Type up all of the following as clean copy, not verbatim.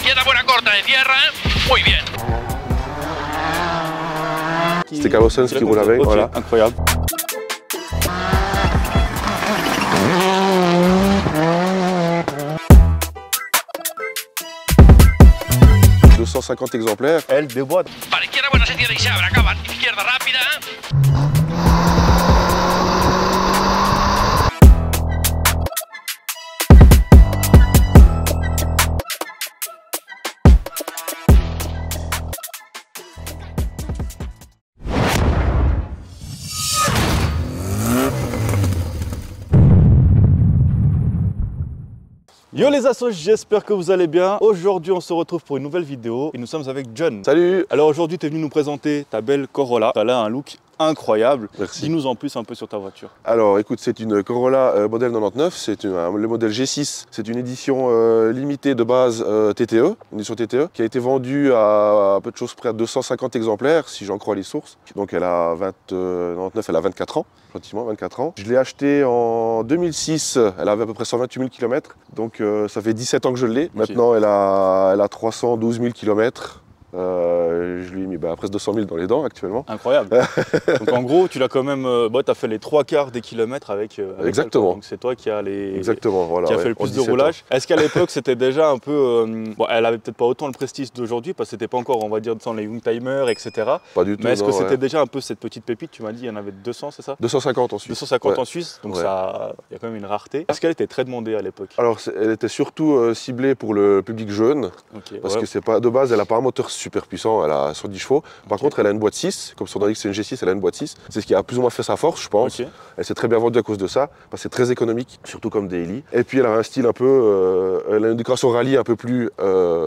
izquierda, buena corta de tierra. Muy bien. C'était Carlos Sainz qui roule avec, okay, voilà. Incroyable. « 250 exemplaires. Elle déboîte. Para izquierda, buena sección y se abre, acaban. Izquierda rápida. Yo les assos, j'espère que vous allez bien. Aujourd'hui on se retrouve pour une nouvelle vidéo et nous sommes avec John. Salut. Alors aujourd'hui tu es venu nous présenter ta belle Corolla. Tu as là un look incroyable. Merci. Dis-nous en plus un peu sur ta voiture. Alors écoute, c'est une Corolla modèle 99, c'est le modèle G6. C'est une édition limitée de base TTE, une édition TTE, qui a été vendue à peu de choses près à 250 exemplaires, si j'en crois les sources. Donc elle a 99, elle a 24 ans, pratiquement 24 ans. Je l'ai achetée en 2006, elle avait à peu près 128 000 km, donc ça fait 17 ans que je l'ai. Maintenant elle a 312 000 km. Je lui ai mis presque 200 000 dans les dents actuellement. Incroyable. Donc en gros, tu l'as quand même, tu as fait les 3/4 des kilomètres avec Exactement. Elle, donc c'est toi qui a Exactement, voilà, qui a fait le plus de roulage. Est-ce qu'à l'époque c'était déjà un peu, elle avait peut-être pas autant le prestige d'aujourd'hui parce que c'était pas encore, on va dire, dans les Youngtimers, etc. Pas du tout. Mais est-ce que c'était déjà un peu cette petite pépite? Tu m'as dit il y en avait 200, c'est ça? 250 en Suisse. 250 en Suisse, donc ça, il y a quand même une rareté. Est-ce qu'elle était très demandée à l'époque? Alors elle était surtout ciblée pour le public jeune, parce que c'est pas de base, elle n'a pas un moteur super puissant, elle a 110 chevaux. Par contre, elle a une boîte 6, comme son indique c'est une G6, elle a une boîte 6. C'est ce qui a plus ou moins fait sa force, je pense. Elle s'est très bien vendue à cause de ça, parce que c'est très économique, surtout comme daily. Et puis elle a un style un peu, elle a une décoration rallye un peu plus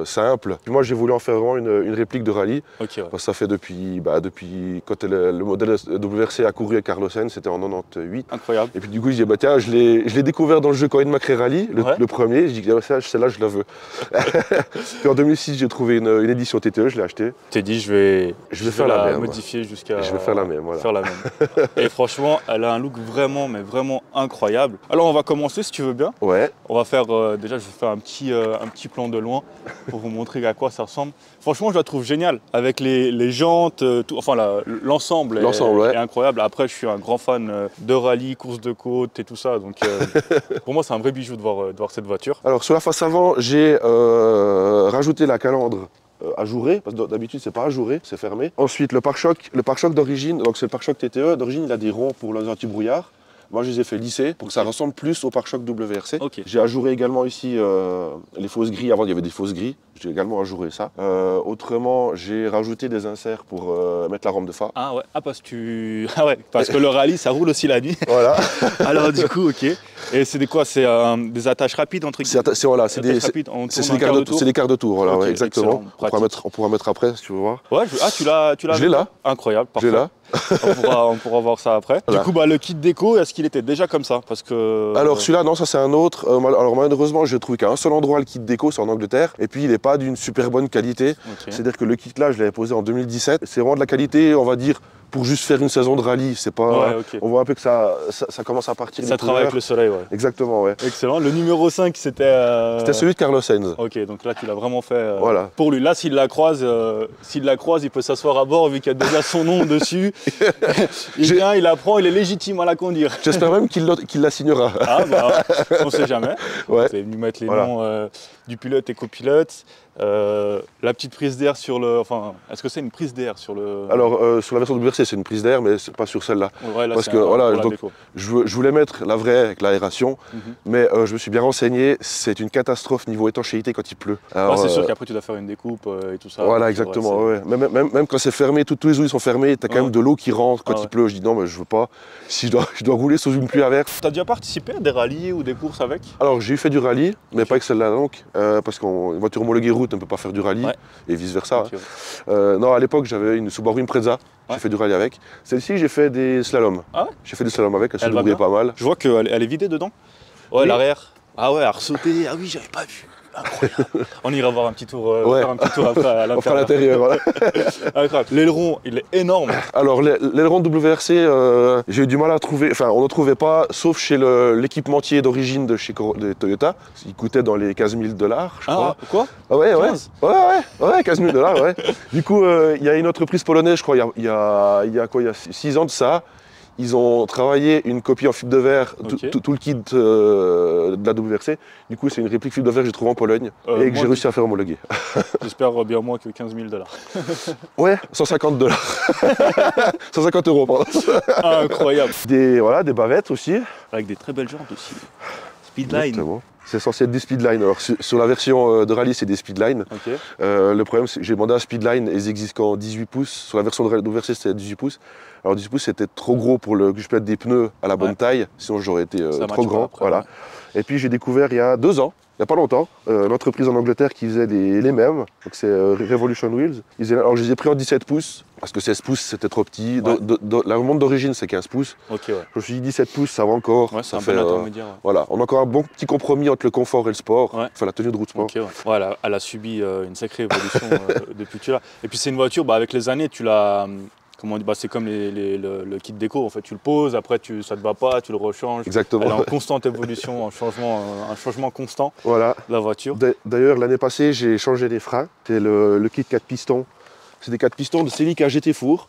simple. Puis moi j'ai voulu en faire vraiment une réplique de rallye, parce que ça fait depuis quand le modèle WRC a couru avec Carlos Sainz, c'était en 98. Incroyable. Et puis du coup je dis tiens, je l'ai découvert dans le jeu Coin Macré Rally, le premier. Je dis celle-là je la veux. Puis en 2006 j'ai trouvé une édition TTE, je l'ai achetée. Tu t'es dit je vais faire la même, modifier jusqu'à. Je vais faire la même, voilà. Faire la même. Et franchement, elle a un look vraiment, mais vraiment incroyable. Alors on va commencer si tu veux bien. Ouais. On va faire déjà, je vais faire un petit plan de loin pour vous montrer à quoi ça ressemble. Franchement, je la trouve géniale avec les jantes, l'ensemble est incroyable. Après, je suis un grand fan de rallye, course de côte et tout ça, donc pour moi c'est un vrai bijou de voir cette voiture. Alors sur la face avant, j'ai rajouté la calandre ajouré, parce que d'habitude c'est pas ajouré, c'est fermé. Ensuite le pare-choc d'origine, donc c'est le pare-choc TTE, d'origine il a des ronds pour les anti-brouillard. Moi je les ai fait lisser pour que ça ressemble plus au pare-choc WRC. J'ai ajouré également ici les fausses grilles, avant il y avait des fausses grilles, j'ai également ajouré ça. Autrement j'ai rajouté des inserts pour mettre la rampe de phare. Ah ouais, parce que le rallye ça roule aussi la nuit. Voilà. Alors du coup ok. Et c'est quoi? C'est des attaches rapides entre guillemets? C'est des quarts de tour, voilà, ouais, exactement. On pourra mettre après si tu veux voir. Ouais, tu l'as. Je l'ai là. Incroyable, parfait. Je l'ai là. on pourra voir ça après. Voilà. Du coup, le kit déco, est-ce qu'il était déjà comme ça? Parce que... Alors celui-là, non, ça c'est un autre. Alors malheureusement, j'ai trouvé qu'à un seul endroit le kit déco, c'est en Angleterre. Et puis il n'est pas d'une super bonne qualité. C'est-à-dire que le kit là, je l'avais posé en 2017. C'est vraiment de la qualité, on va dire, pour juste faire une saison de rallye. C'est pas. On voit un peu que ça commence à partir. Ça travaille avec le soleil, ouais. Exactement, ouais. Excellent. Le numéro 5, c'était. C'était celui de Carlos Sainz. Ok, donc là tu l'as vraiment fait voilà. Pour lui. Là, s'il la croise, il peut s'asseoir à bord vu qu'il y a déjà son nom dessus. Il vient, il la prend, il est légitime à la conduire. J'espère même qu'il la signera. Ah on sait jamais. Ouais. Vous allez nous mettre les noms du pilote et copilote. La petite prise d'air sur le... Enfin, est-ce que c'est une prise d'air sur le... Alors, sur la version WRC, c'est une prise d'air, mais c'est pas sur celle-là. Ouais, là, parce que voilà, donc, je voulais mettre la vraie avec l'aération, mais je me suis bien renseigné, c'est une catastrophe niveau étanchéité quand il pleut. C'est sûr qu'après tu dois faire une découpe et tout ça. Voilà, exactement. Ouais. Même quand c'est fermé, tous les œufs sont fermés, tu as quand même de l'eau qui rentre quand il pleut. Je dis non, mais je veux pas. Si je dois rouler sous une pluie averse. Tu as déjà participé à des rallyes ou des courses avec? Alors, j'ai fait du rallye, mais pas avec celle-là, donc, parce qu'une voiture homologuée route ne peut pas faire du rallye, et vice versa. Non, à l'époque j'avais une Subaru Impreza, j'ai fait du rallye avec. Celle-ci j'ai fait des slaloms. J'ai fait des slaloms avec, elle se débrouillait pas mal. Je vois qu'elle est vidée dedans. Ouais, l'arrière. Ah ouais, à ressauter, ah oui, j'avais pas vu. Incroyable. On ira voir un petit tour, faire un petit tour après à l'intérieur. On fera l'intérieur, voilà. Incroyable. L'aileron, il est énorme. Alors l'aileron WRC, j'ai eu du mal à trouver, enfin on ne trouvait pas, sauf chez l'équipementier d'origine de Toyota. Il coûtait dans les 15 000 $, je crois. Quoi? Ah ouais, 15 000 $, ouais. Du coup, il y a une entreprise polonaise, je crois, il y a 6 ans de ça. Ils ont travaillé une copie en fibre de verre, tout le kit de la WRC. Du coup, c'est une réplique fibre de verre que j'ai trouvée en Pologne et que j'ai réussi à faire homologuer. J'espère bien moins que 15 000 $. Ouais, 150 $. 150 €, pardon. Incroyable. Des bavettes aussi. Avec des très belles jantes aussi. Speedline. Exactement. C'est censé être des speedline. Alors sur la version de rallye, c'est des speedline. Le problème, c'est que j'ai demandé un speedline et ils existent qu'en 18 pouces. Sur la version de WRC, c'était 18 pouces. Alors 18 pouces, c'était trop gros pour que je mette des pneus à la bonne taille. Sinon, j'aurais été trop grand. Après, voilà. Et puis j'ai découvert il y a 2 ans, il n'y a pas longtemps, l'entreprise en Angleterre qui faisait les mêmes. Donc c'est Revolution Wheels. Alors je les ai pris en 17 pouces. Parce que 16 pouces, c'était trop petit. La montre d'origine, c'est 15 pouces. Je me suis dit 17 pouces, ça va encore. Ouais, c'est un peu intermédiaire. Voilà, on a encore un bon petit compromis entre le confort et le sport. Enfin, la tenue de route sport. Voilà, elle a subi une sacrée évolution depuis que tu l'as. Et puis c'est une voiture, avec les années, tu l'as... c'est comme le kit déco, en fait, tu le poses, après ça ne te va pas, tu le rechanges. Exactement. Elle est en constante évolution, un changement constant de la voiture. D'ailleurs, l'année passée, j'ai changé les freins. C'est le kit 4 pistons. C'est des 4 pistons de Celica GT Four.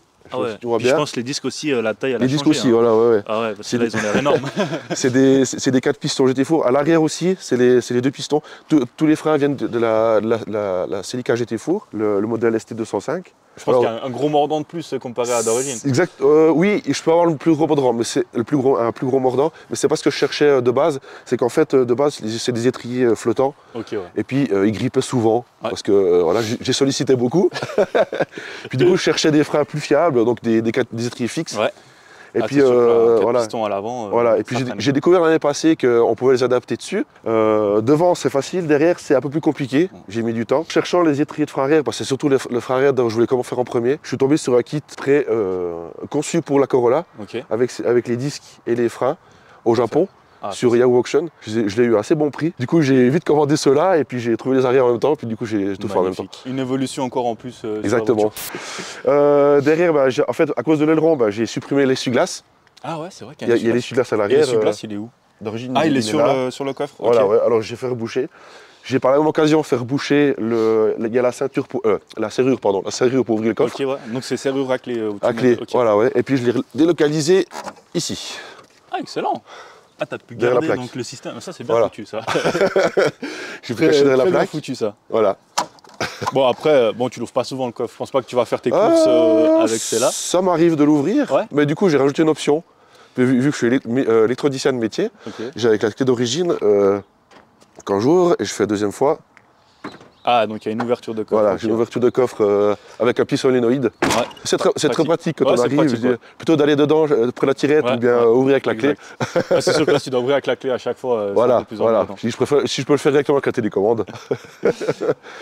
Tu vois bien. Je pense que les disques aussi, la taille, elle a changé. Les disques aussi, voilà, ouais. Ah ouais, parce que là, ils ont l'air énormes. C'est des 4 pistons GT Four. À l'arrière aussi, c'est les 2 pistons. Tous les freins viennent de la Celica GT Four, le modèle ST205. Je pense qu'il y a un gros mordant de plus comparé à d'origine. Exact. Oui, je peux avoir le plus gros mordant, mais c'est un plus gros mordant. Mais c'est pas ce que je cherchais de base. C'est qu'en fait, de base, c'est des étriers flottants. Et puis, ils grippaient souvent. Parce que voilà, j'ai sollicité beaucoup. Puis du coup, je cherchais des freins plus fiables, donc des étriers fixes. Et puis voilà. Piston à l'avant. Voilà. Et puis j'ai découvert l'année passée qu'on pouvait les adapter dessus. Devant c'est facile, derrière c'est un peu plus compliqué. J'ai mis du temps. Cherchant les étriers de frein arrière, parce que c'est surtout le frein arrière dont je voulais comment faire en premier. Je suis tombé sur un kit prêt conçu pour la Corolla, avec les disques et les freins au Japon. Sur Yahoo Auction, je l'ai eu à assez bon prix. Du coup, j'ai vite commandé ceux-là et puis j'ai trouvé les arrières en même temps. Puis du coup, j'ai tout fait en même temps. Une évolution encore en plus. Exactement. Derrière, en fait, à cause de l'aileron, j'ai supprimé l'essuie-glace. Ah ouais, c'est vrai qu'il y a il y a l'essuie-glace à l'arrière. L'essuie-glace, il est où? D'origine. Ah, il est sur le coffre. Voilà, ouais. Alors j'ai fait reboucher. J'ai par la même occasion fait reboucher il y a la serrure pour ouvrir le coffre. Donc c'est serrure à clé. À clé, voilà, ouais. Et puis je l'ai délocalisé ici. Ah, excellent. Ah, t'as pu garder donc, le système. Ça, c'est bien foutu, ça. J'ai pu cacher derrière la plaque. Bien foutu, ça. Voilà. Bon, après, tu l'ouvres pas souvent le coffre. Je pense pas que tu vas faire tes courses avec celle-là. Ça m'arrive de l'ouvrir, mais du coup, j'ai rajouté une option. Vu que je suis électronicien de métier, j'ai avec la clé d'origine, quand j'ouvre et je fais la deuxième fois. Ah, donc il y a une ouverture de coffre. Voilà, j'ai une ouverture de coffre avec un pli solénoïde. C'est très pratique quand on arrive. Plutôt d'aller dedans, près de la tirette ou bien ouvrir avec la clé. C'est sûr que là, tu dois ouvrir avec la clé à chaque fois. Voilà. Si je peux le faire directement avec la télécommande.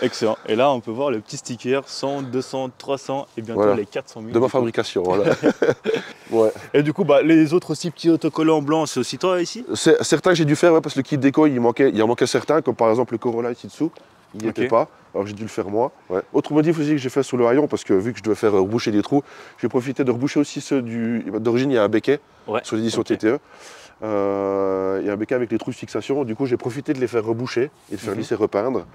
Excellent. Et là, on peut voir le petit sticker 100, 200, 300 et bientôt les 400 000. De ma fabrication, voilà. Et du coup, les autres aussi petits autocollants blancs, c'est aussi toi ici? Certains j'ai dû faire, parce que le kit déco, il en manquait certains, comme par exemple le Corolla ici dessous. Il n'y était pas, alors j'ai dû le faire moi. Autre modif aussi que j'ai fait sous le haillon, parce que vu que je devais faire reboucher des trous, j'ai profité de reboucher aussi ceux d'origine, il y a un béquet sur l'édition TTE. Il y a un béquet avec les trous de fixation, du coup j'ai profité de les faire reboucher et de faire lisser repeindre.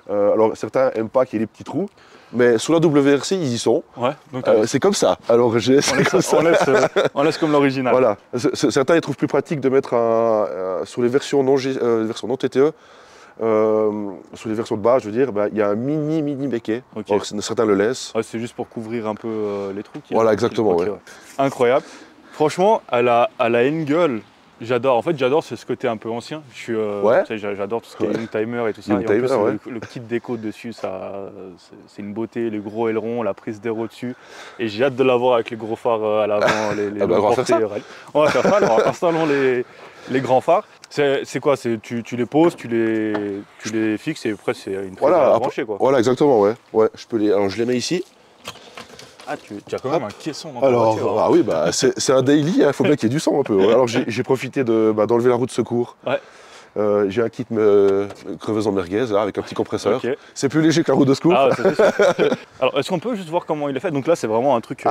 Alors certains n'aiment pas qu'il y ait des petits trous, mais sous la WRC ils y sont. C'est comme ça. Alors on laisse comme l'original. Voilà. Certains ils trouvent plus pratique de mettre sur les versions non TTE. Sur les versions de base, je veux dire, il y a un mini béquet. Certains le laissent. C'est juste pour couvrir un peu les trous. Voilà, exactement. Incroyable. Franchement, elle a une gueule. J'adore. En fait, j'adore ce côté un peu ancien. J'adore tout ce qui est Youngtimer et tout ça. Et en plus, le kit déco dessus, c'est une beauté. Les gros ailerons, la prise d'air au-dessus. Et j'ai hâte de l'avoir avec les gros phares à l'avant. On va faire ça. On va faire ça. Alors, installons les grands phares. C'est quoi? Tu les poses, tu les fixes et après c'est une prise à brancher, quoi. Voilà, exactement, ouais. Alors je les mets ici. Ah, tu as quand même un caisson dans ta voiture. Ah oui, c'est un daily, il faut bien qu'il y ait du sang un peu. Alors j'ai profité d'enlever la roue de secours J'ai un kit creveuse en merguez là, avec un petit compresseur. Okay. C'est plus léger qu'un roue de secours. Ah, alors est-ce qu'on peut juste voir comment il est fait? Donc là c'est vraiment un truc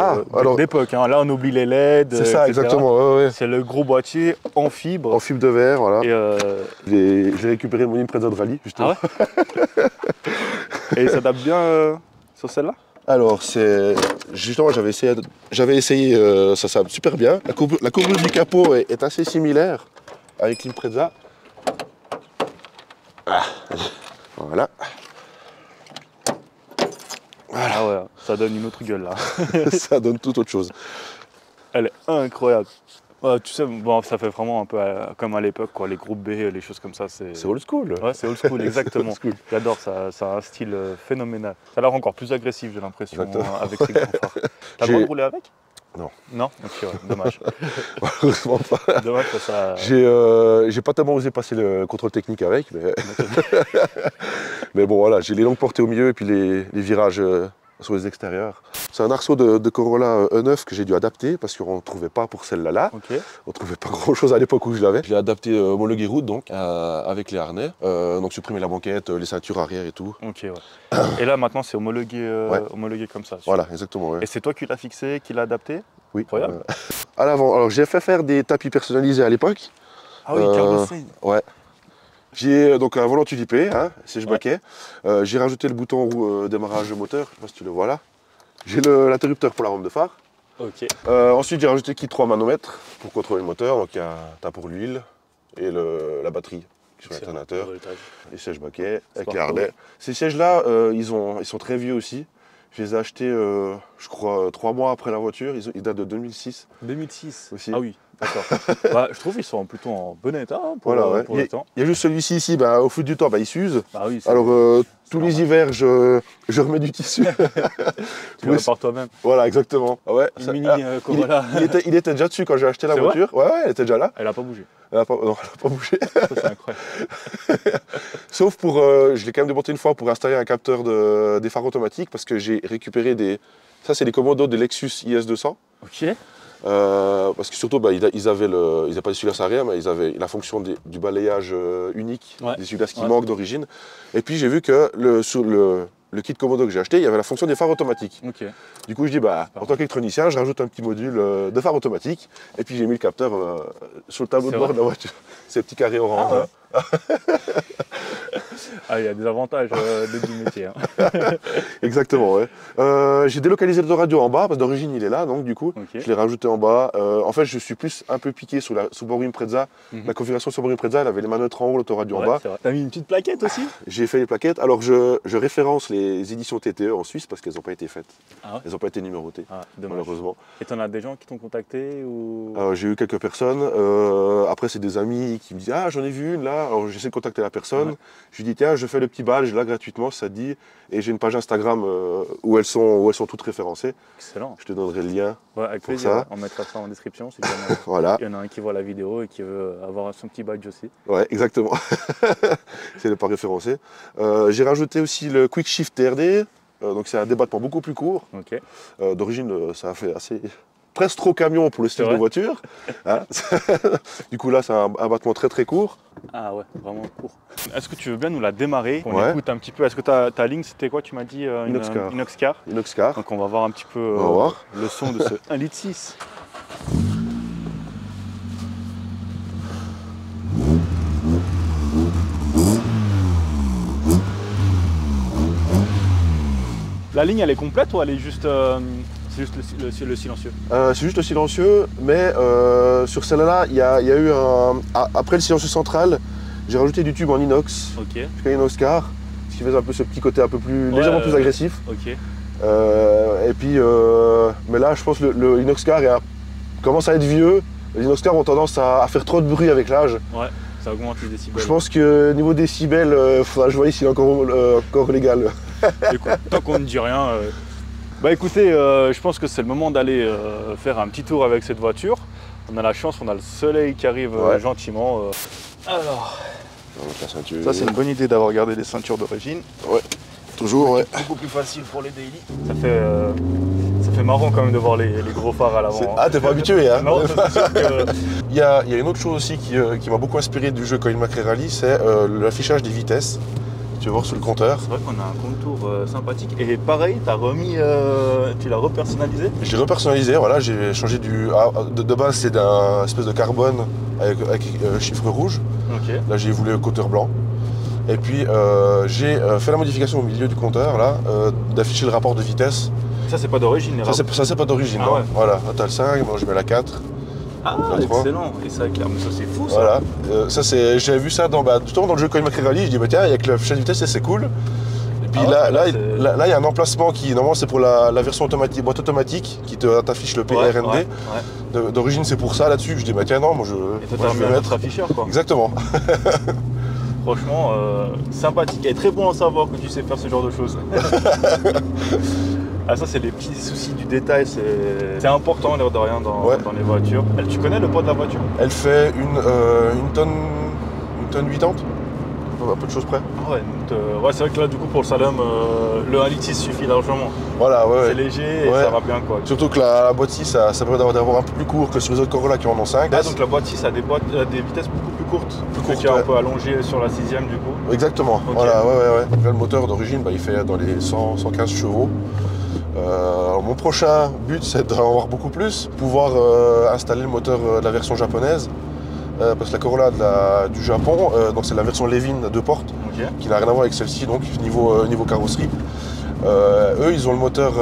d'époque. Hein. Là on oublie les LED. C'est ça, exactement. Ouais. C'est le gros boîtier en fibre. En fibre de verre, voilà. Et j'ai récupéré mon Impreza de rallye, justement. Ah ouais. Et ça tape bien sur celle-là? Alors, justement, j'avais essayé, ça tape super bien. La courbure du capot est assez similaire avec l'Impreza. Ah. Voilà. Ah ouais, ça donne une autre gueule là. Ça donne toute autre chose. Elle est incroyable. Tu sais, bon, ça fait vraiment un peu comme à l'époque, quoi. Les groupes B, les choses comme ça. C'est old school. Ouais, c'est old school, exactement. J'adore ça, ça a un style phénoménal. Ça a l'air encore plus agressif, j'ai l'impression, avec ces grands phares. T'as le droit de rouler avec? Non. Non? Ok, ouais, dommage. Heureusement pas. Dommage que ça... J'ai pas tellement osé passer le contrôle technique avec, mais... mais bon, voilà, j'ai les longues portées au milieu et puis les virages sur les extérieurs. C'est un arceau de Corolla E9 que j'ai dû adapter parce qu'on ne trouvait pas pour celle-là. Okay. On ne trouvait pas grand-chose à l'époque où je l'avais. Je l'ai adapté homologué route donc, avec les harnais. Donc supprimer la banquette, les ceintures arrière et tout. Ok, ouais. Et là maintenant c'est homologué, homologué comme ça. Voilà, exactement. Ouais. Et c'est toi qui l'as fixé, qui l'as adapté? Oui. Incroyable. À l'avant, alors j'ai fait faire des tapis personnalisés à l'époque. Ah oui, carrossé. Ouais. J'ai donc un volant tulipé, hein, siège baquet. J'ai rajouté le bouton démarrage moteur, je ne sais pas si tu le vois là. J'ai l'interrupteur pour la rampe de phare. Ok. Ensuite, j'ai rajouté kit 3 manomètres pour contrôler le moteur. Donc, il y a un pour l'huile et la batterie sur l'alternateur. Les sièges baquets avec les harnais. Ces sièges-là, ils sont très vieux aussi. Je les ai achetés, je crois, 3 mois après la voiture. Ils datent de 2006. 2006 aussi. Ah oui, d'accord. Bah, je trouve qu'ils sont plutôt en bon état pour le temps. Il y a juste celui-ci ici, au fil du temps, il s'use. Ah oui, alors, tous les hivers, je remets du tissu. Tu le par toi-même. Voilà, exactement. Ah ouais, il était déjà dessus quand j'ai acheté la voiture. Ouais, elle était déjà là. Elle n'a pas bougé. Non, elle n'a pas bougé. Ça, c'est incroyable. Sauf pour, je l'ai quand même démonté une fois pour installer un capteur des phares automatiques parce que j'ai récupéré ça c'est les commandos de Lexus IS200. Ok. Parce que surtout, ils n'avaient pas des à rien, mais ils avaient la fonction du balayage unique, des essuie-glaces qui manquent d'origine. Et puis j'ai vu que sur le kit commando que j'ai acheté, il y avait la fonction des phares automatiques. Okay. Du coup, je dis, en tant qu'électronicien, je rajoute un petit module de phare automatique. Et puis j'ai mis le capteur sur le tableau de bord de la voiture. C'est petit carré orange. Ah, ouais. Ah, il y a des avantages du métier. Hein. Exactement, ouais. J'ai délocalisé l'autoradio en bas, parce que d'origine il est là, donc du coup, je l'ai rajouté en bas. En fait, je suis plus un peu piqué sur Subaru Impreza. La configuration Subaru Impreza, elle avait les manœuvres en haut, l'autoradio en bas. T'as mis une petite plaquette aussi? J'ai fait les plaquettes. Alors, je référence les éditions TTE en Suisse parce qu'elles n'ont pas été faites. Ah ouais. Elles n'ont pas été numérotées, malheureusement. Et t'en as des gens qui t'ont contacté ou... J'ai eu quelques personnes. Après, c'est des amis qui me disent « Ah, j'en ai vu une là ». Alors, j'essaie de contacter la personne. Ouais. Je lui dis « Tiens, je fais le petit badge là gratuitement, si ça te dit. » Et j'ai une page Instagram où elles sont toutes référencées. Excellent. Je te donnerai le lien. Ouais, avec plaisir. Ça. On mettra ça en description. Si voilà. Il y en a un qui voit la vidéo et qui veut avoir son petit badge aussi. Ouais, exactement. C'est le pas référencé. J'ai rajouté aussi le Quick Shift TRD. Donc c'est un débattement beaucoup plus court. Okay. D'origine, ça a fait assez... presque trop camion pour le style de voiture. Hein. Du coup là, c'est un battement très très court. Ah ouais, vraiment court. Est-ce que tu veux bien nous la démarrer? On écoute un petit peu. Est-ce que ta ligne, c'était quoi? Tu m'as dit Inoxcar. Inoxcar. Inoxcar. Donc on va voir un petit peu le son de ce 1,6 litre. La ligne, elle est complète ou elle est juste... C'est juste le silencieux? C'est juste le silencieux, mais sur celle-là, il y a eu après le silencieux central, j'ai rajouté du tube en inox. Ok. Jusqu'à Inoxcar, ce qui faisait un peu ce petit côté un peu plus légèrement plus agressif. Ok. Et puis, mais là, je pense que le Inoxcar commence à être vieux. Les Inoxcar ont tendance à faire trop de bruit avec l'âge. Ouais, ça augmente les décibels. Je pense que niveau décibels, faudra que je voie s'il est encore légal. Écoute, tant qu'on ne dit rien. Bah écoutez, je pense que c'est le moment d'aller faire un petit tour avec cette voiture. On a la chance, on a le soleil qui arrive gentiment. Alors, la ceinture. Ça c'est une bonne idée d'avoir gardé les ceintures d'origine. Ouais, toujours, ouais. Beaucoup plus facile pour les daily. Ça fait fait marrant quand même de voir les gros phares à l'avant. Ah, t'es pas habitué, hein? Non, c'est sûr que... Il y a une autre chose aussi qui m'a beaucoup inspiré du jeu Coin McRae Rally, c'est l'affichage des vitesses. Tu vas voir sur le compteur. C'est vrai qu'on a un contour sympathique. Et pareil, tu l'as repersonnalisé? Je l'ai repersonnalisé, voilà, j'ai changé de base, c'est d'un espèce de carbone avec chiffre rouge. Okay. Là, j'ai voulu le compteur blanc. Et puis, j'ai fait la modification au milieu du compteur, là, d'afficher le rapport de vitesse. Ça, c'est pas d'origine, les Ça, c'est pas d'origine, ah, non. ouais. Voilà, là, t'as le 5, moi je mets la 4. Ah, excellent. Et ça éclaire, mais ça, c'est fou, ça. Voilà, j'avais vu ça justement dans le jeu Coin McRae Rally, je dis, bah tiens, avec l'affichage de vitesse, c'est cool. Et puis là, il y a un emplacement qui, normalement, c'est pour la version automatique, boîte automatique, qui t'affiche le PRND. Ouais. D'origine, c'est pour ça là-dessus. Je dis, bah tiens, non, moi je. Et toi, t'as mis un autre afficheur, quoi. Exactement. Franchement, sympathique et très bon à savoir que tu sais faire ce genre de choses. Ah, ça, c'est les petits soucis du détail, c'est important, l'air de rien, dans les voitures. Tu connais le poids de la voiture? Elle fait une tonne 80, à peu de choses près. Ah ouais, c'est vrai que là, du coup, pour le Salem, le 1,6 litre suffit largement. Voilà, ouais. C'est léger et ça va bien, quoi. Surtout que la boîte 6, ça permet d'avoir un peu plus court que sur les autres Corolla qui en ont 5. Ah, donc la boîte 6 a des vitesses beaucoup plus courtes. Qui est un peu allongé sur la 6ème, du coup. Exactement, okay. Voilà, ouais. Là, le moteur d'origine, il fait dans les 115 chevaux. Mon prochain but, c'est d'en avoir beaucoup plus, pouvoir installer le moteur de la version japonaise. Parce que la Corolla du Japon, donc c'est la version Levin 2 portes, qui n'a rien à voir avec celle-ci, donc niveau carrosserie. Eux, ils ont le moteur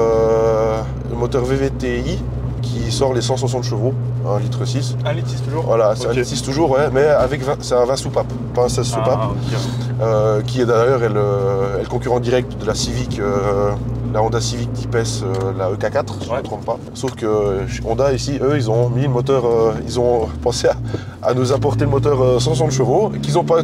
VVTi qui sort les 160 chevaux, 1,6 litre. 1,6 litre toujours? Voilà, c'est 1,6 litre toujours, ouais, mais c'est un 20 soupapes, pas un 16 soupapes. Qui est d'ailleurs le concurrent direct de la Civic, la Honda Civic Type S, la EK4, si je ne me trompe pas. Sauf que Honda ici, eux, ils ont mis le moteur, ils ont pensé à nous apporter le moteur 160 chevaux,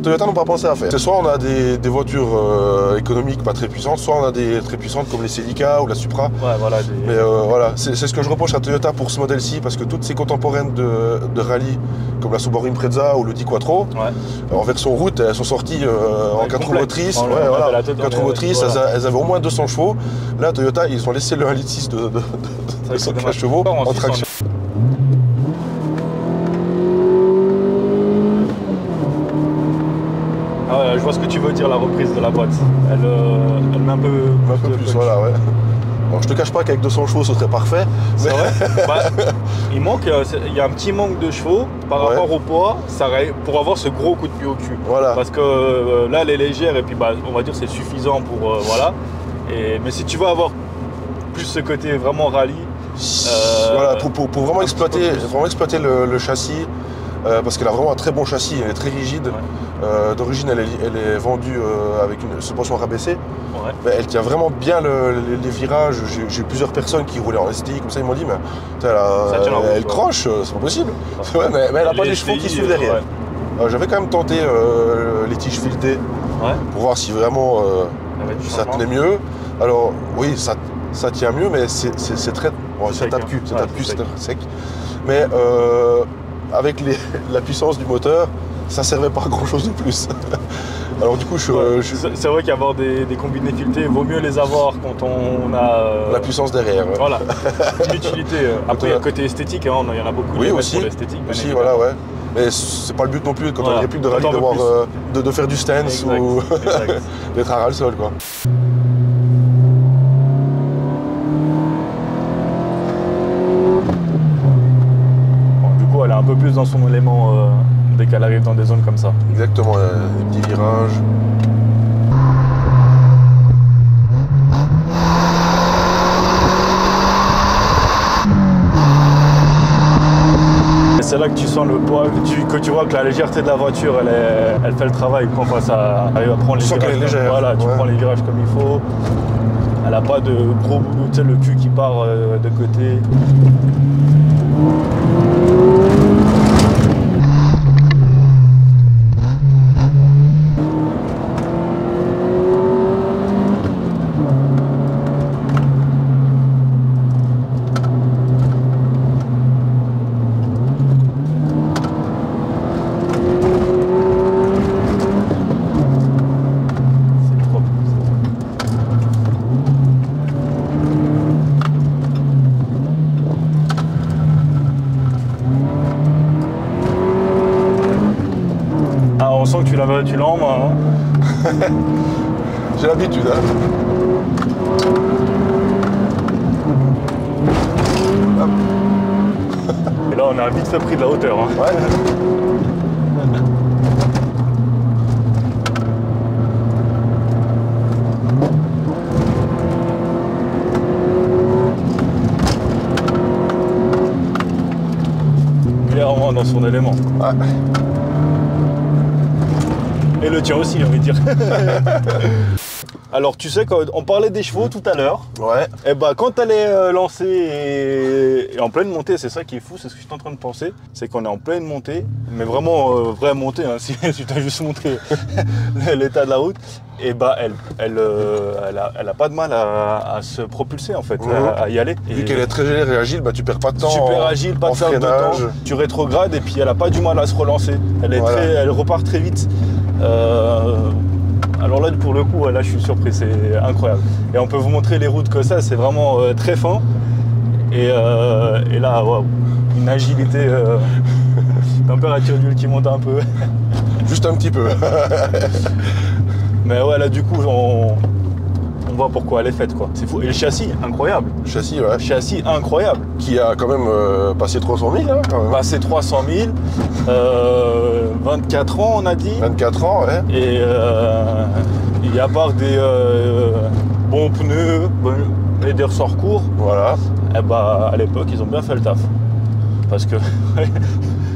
Toyota n'ont pas pensé à faire. Soit on a des voitures économiques pas très puissantes, soit on a des très puissantes comme les Celica ou la Supra. Ouais, voilà. Mais voilà, c'est ce que je reproche à Toyota pour ce modèle-ci, parce que toutes ces contemporaines de rallye, comme la Subaru Impreza ou le Quattro, en version route, elles sont sorties en 4 roues motrices. Elles avaient au moins 200 chevaux. Là, Toyota, ils ont laissé le 1,6 litre de 115 chevaux en traction. Ah ouais, je vois ce que tu veux dire, la reprise de la boîte. Elle met un peu plus, voilà, ouais. Bon, je te cache pas qu'avec 200 chevaux, ce serait parfait. C'est vrai. Il y a un petit manque de chevaux par rapport au poids, pour avoir ce gros coup de pied au cul. Voilà. Parce que là, elle est légère et puis on va dire c'est suffisant pour voilà. Mais si tu veux avoir plus ce côté vraiment rallye, voilà, pour vraiment exploiter le châssis, parce qu'elle a vraiment un très bon châssis, elle est très rigide. D'origine, elle est vendue avec une suspension rabaissée. Mais elle tient vraiment bien les virages. J'ai eu plusieurs personnes qui roulaient en STI, comme ça ils m'ont dit, mais elle croche, c'est pas possible. Mais elle n'a pas les chevaux qui suivent derrière. J'avais quand même tenté les tiges filetées pour voir si vraiment ça tenait mieux. Alors oui, ça tient mieux, mais c'est très... Bon, ça tape cul, c'est sec. Mais avec la puissance du moteur, ça servait pas à grand chose de plus. Alors du coup, c'est vrai qu'avoir des combinés filetés, il vaut mieux les avoir quand on a... la puissance derrière. Ouais. Voilà, l'utilité. Après, il y a le côté esthétique, il y en a beaucoup aussi, pour l'esthétique. Aussi, voilà, ouais. Mais c'est pas le but non plus, quand on a une réplique de rallye, de faire du stance ou d'être à ras le sol, quoi. Elle est un peu plus dans son élément dès qu'elle arrive dans des zones comme ça. Exactement, des petits virages. C'est là que tu sens le poids, que tu vois que la légèreté de la voiture, elle fait le travail. Quand ça arrive à prendre les virages, voilà, tu prends les virages comme il faut. Elle n'a pas de gros, tu sais, le cul qui part de côté. l'as en main. Hein. J'ai l'habitude. Hein. Et là, on a vite fait pris de la hauteur. Hein. Ouais. Clairement dans son élément. Ouais. Et le tien aussi, j'ai envie de dire. Alors tu sais, quand on parlait des chevaux tout à l'heure, ouais. Et bah quand tu allais lancer et en pleine montée, c'est ça qui est fou, c'est ce que je suis en train de penser, c'est qu'on est en pleine montée, mais vraiment vraie montée, hein, si tu as juste montré l'état de la route, et bah elle a pas de mal à se propulser en fait, à y aller. Vu qu'elle est très légère et agile, bah tu perds pas de temps. Super agile, pas de perte de temps, tu rétrogrades et puis elle a pas du mal à se relancer, elle repart très vite. Alors là, pour le coup, là, je suis surpris, c'est incroyable. Et on peut vous montrer les routes que ça, c'est vraiment très fin. Et là, waouh, une agilité, température d'huile qui monte un peu. Juste un petit peu. Mais ouais, là, du coup, on voit pourquoi elle est faite, quoi. C'est fou. Et le châssis, incroyable. Châssis, ouais. Châssis incroyable. Qui a quand même passé 300 000, hein, quand même. Passé 300 000, 24 ans, on a dit. 24 ans, ouais. Et à part des bons pneus et des ressorts courts, voilà. Et bah, à l'époque, ils ont bien fait le taf. Parce que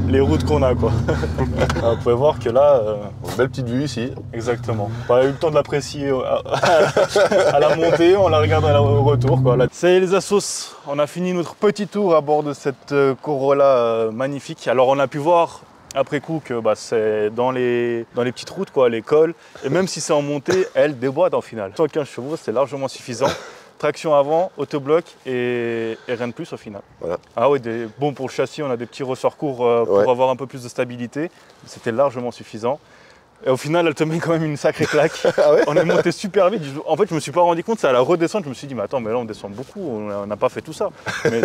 les routes qu'on a, quoi. Vous pouvez voir que là... Une belle petite vue ici. Exactement. Pas eu le temps de l'apprécier à la montée, on la regarde au retour, quoi. Ça y est les assos, on a fini notre petit tour à bord de cette Corolla magnifique. Alors on a pu voir après coup que bah, c'est dans les petites routes, quoi, les cols. Et même si c'est en montée, elle déboîte en finale. 115 chevaux, c'est largement suffisant. Traction avant, autobloc et rien de plus au final. Voilà. Ah oui, bon pour le châssis, on a des petits ressorts courts pour avoir un peu plus de stabilité. C'était largement suffisant. Et au final, elle te met quand même une sacrée claque. Ah ouais. On est monté super vite. En fait, je me suis pas rendu compte, c'est à la redescente, je me suis dit, mais attends, mais là on descend beaucoup, on n'a pas fait tout ça. Mais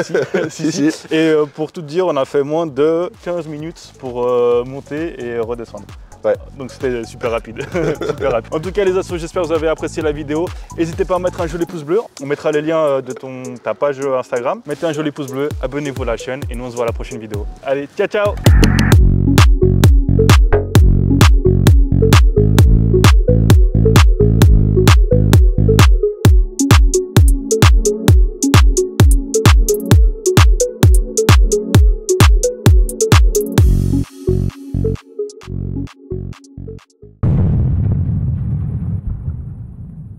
si. Et pour tout dire, on a fait moins de 15 minutes pour monter et redescendre. Ouais. Donc c'était super rapide. Super rapide. En tout cas les assos, j'espère que vous avez apprécié la vidéo. N'hésitez pas à mettre un joli pouce bleu. On mettra les liens de ta page Instagram. Mettez un joli pouce bleu, abonnez-vous à la chaîne et nous on se voit à la prochaine vidéo. Allez, ciao ciao.